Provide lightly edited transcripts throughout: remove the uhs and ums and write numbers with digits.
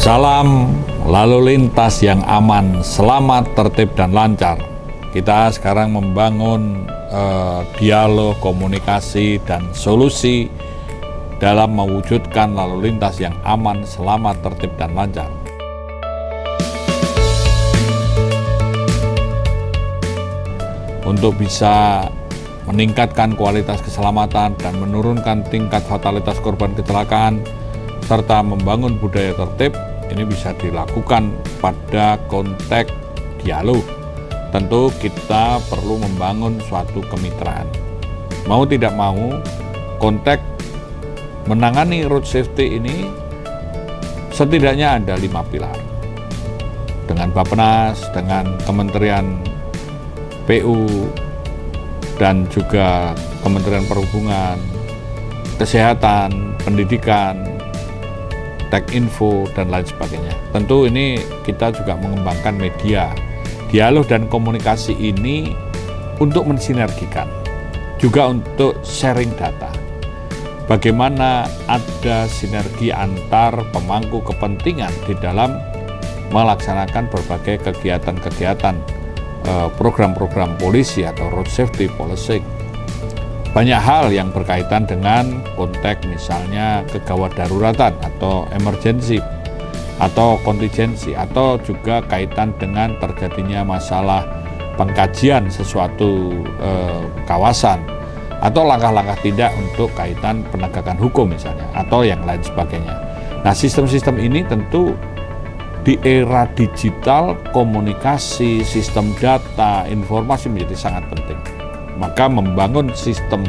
Salam lalu lintas yang aman, selamat, tertib, dan lancar. Kita sekarang membangun dialog, komunikasi, dan solusi dalam mewujudkan lalu lintas yang aman, selamat, tertib, dan lancar. Untuk bisa meningkatkan kualitas keselamatan dan menurunkan tingkat fatalitas korban kecelakaan, serta membangun budaya tertib, ini bisa dilakukan pada konteks dialog. Tentu kita perlu membangun suatu kemitraan. Mau tidak mau, konteks menangani road safety ini setidaknya ada 5 pilar. Dengan Bappenas, dengan Kementerian PU, dan juga Kementerian Perhubungan, Kesehatan, Pendidikan, Tech-Info, dan lain sebagainya. Tentu ini kita juga mengembangkan media. Dialog dan komunikasi ini untuk mensinergikan, juga untuk sharing data. Bagaimana ada sinergi antar pemangku kepentingan di dalam melaksanakan berbagai kegiatan-kegiatan program-program polisi atau road safety policing. Banyak hal yang berkaitan dengan konteks misalnya kegawat daruratan atau emergency atau kontingensi, atau juga kaitan dengan terjadinya masalah pengkajian sesuatu kawasan, atau langkah-langkah tindak untuk kaitan penegakan hukum misalnya, atau yang lain sebagainya. Nah, sistem-sistem ini tentu di era digital, komunikasi, sistem data, informasi menjadi sangat penting. Maka membangun sistem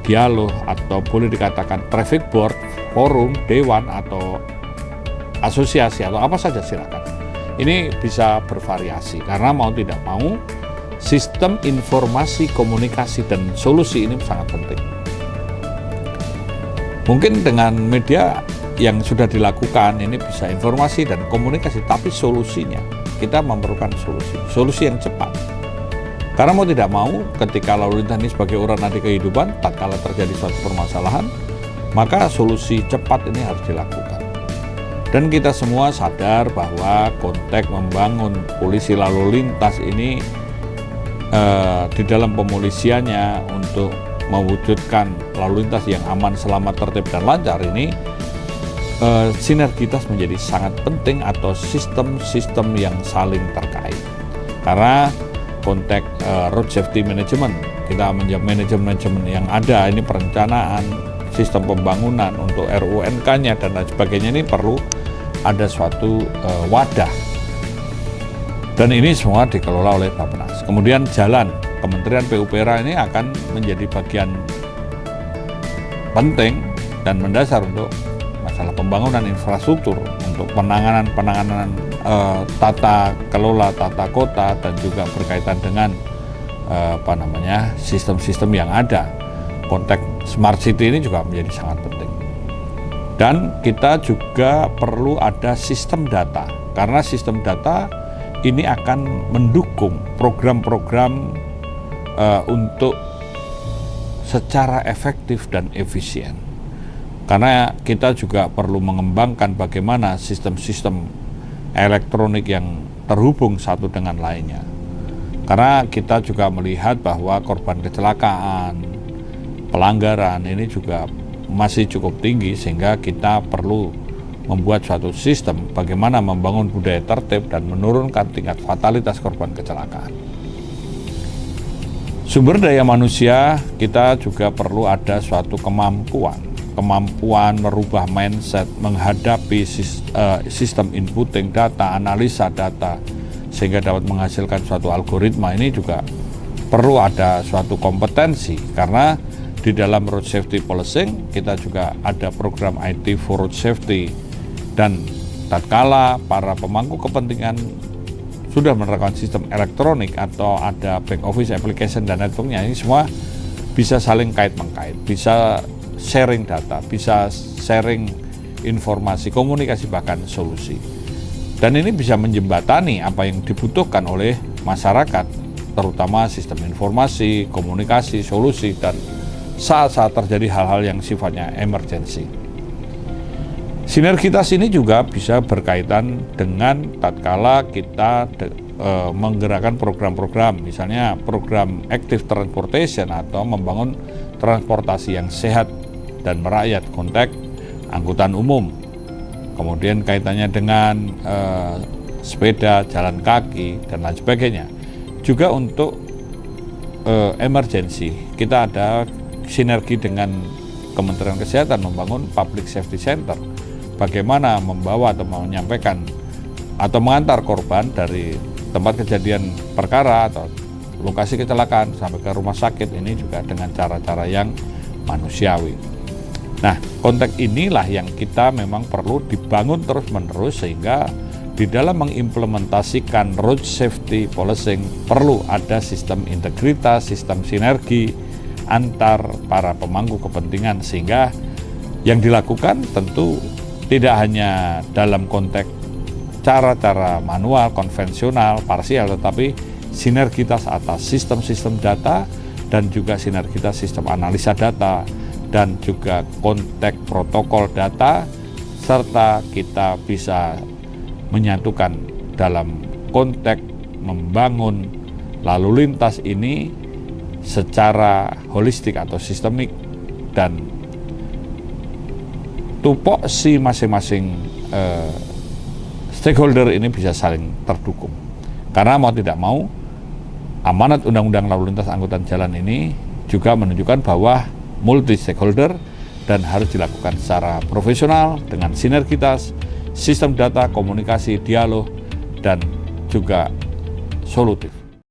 dialog, atau boleh dikatakan traffic board, forum, dewan, atau asosiasi, atau apa saja silakan. Ini bisa bervariasi, karena mau tidak mau sistem informasi, komunikasi, dan solusi ini sangat penting. Mungkin dengan media yang sudah dilakukan ini bisa informasi dan komunikasi, tapi solusinya kita memerlukan solusi yang cepat. Karena mau tidak mau, ketika lalu lintas ini sebagai urat-nadi kehidupan, tatkala terjadi suatu permasalahan, maka solusi cepat ini harus dilakukan. Dan kita semua sadar bahwa konteks membangun polisi lalu lintas ini di dalam pemolisiannya untuk mewujudkan lalu lintas yang aman, selamat, tertib, dan lancar ini, sinergitas menjadi sangat penting, atau sistem-sistem yang saling terkait. Karena konteks road safety management, kita manajemen yang ada ini, perencanaan, sistem pembangunan untuk RUNK-nya dan lain sebagainya, ini perlu ada suatu wadah, dan ini semua dikelola oleh Bappenas. Kemudian jalan, Kementerian PUPR ini akan menjadi bagian penting dan mendasar untuk masalah pembangunan infrastruktur, untuk penanganan tata kelola tata kota, dan juga berkaitan dengan sistem-sistem yang ada. Konteks smart city ini juga menjadi sangat penting. Dan kita juga perlu ada sistem data, karena sistem data ini akan mendukung program-program untuk secara efektif dan efisien. Karena kita juga perlu mengembangkan bagaimana sistem-sistem elektronik yang terhubung satu dengan lainnya. Karena kita juga melihat bahwa korban kecelakaan, pelanggaran ini juga masih cukup tinggi, sehingga kita perlu membuat suatu sistem bagaimana membangun budaya tertib dan menurunkan tingkat fatalitas korban kecelakaan. Sumber daya manusia, kita juga perlu ada suatu kemampuan merubah mindset, menghadapi sistem inputting data, analisa data, sehingga dapat menghasilkan suatu algoritma. Ini juga perlu ada suatu kompetensi, karena di dalam road safety policing kita juga ada program IT for road safety, dan tatkala para pemangku kepentingan sudah menerapkan sistem elektronik atau ada back office application dan networknya, ini semua bisa saling kait-mengkait, bisa sharing data, bisa sharing informasi, komunikasi, bahkan solusi. Dan ini bisa menjembatani apa yang dibutuhkan oleh masyarakat, terutama sistem informasi, komunikasi, solusi, dan saat-saat terjadi hal-hal yang sifatnya emergensi. Sinergitas ini juga bisa berkaitan dengan tatkala kita menggerakkan program-program, misalnya program active transportation atau membangun transportasi yang sehat dan merakyat, konteks angkutan umum. Kemudian kaitannya dengan sepeda, jalan kaki, dan lain sebagainya. Juga untuk emergency, kita ada sinergi dengan Kementerian Kesehatan membangun Public Safety Center. Bagaimana membawa atau menyampaikan atau mengantar korban dari tempat kejadian perkara atau lokasi kecelakaan sampai ke rumah sakit, ini juga dengan cara-cara yang manusiawi. Nah, konteks inilah yang kita memang perlu dibangun terus-menerus, sehingga di dalam mengimplementasikan road safety policing perlu ada sistem integritas, sistem sinergi antar para pemangku kepentingan, sehingga yang dilakukan tentu tidak hanya dalam konteks cara-cara manual, konvensional, parsial, tetapi sinergitas atas sistem-sistem data dan juga sinergitas sistem analisa data dan juga konteks protokol data, serta kita bisa menyatukan dalam konteks membangun lalu lintas ini secara holistik atau sistemik, dan tupoksi masing-masing stakeholder ini bisa saling terdukung. Karena mau tidak mau, amanat Undang-Undang Lalu Lintas Angkutan Jalan ini juga menunjukkan bahwa multi stakeholder dan harus dilakukan secara profesional dengan sinergitas, sistem data, komunikasi, dialog, dan juga solutif.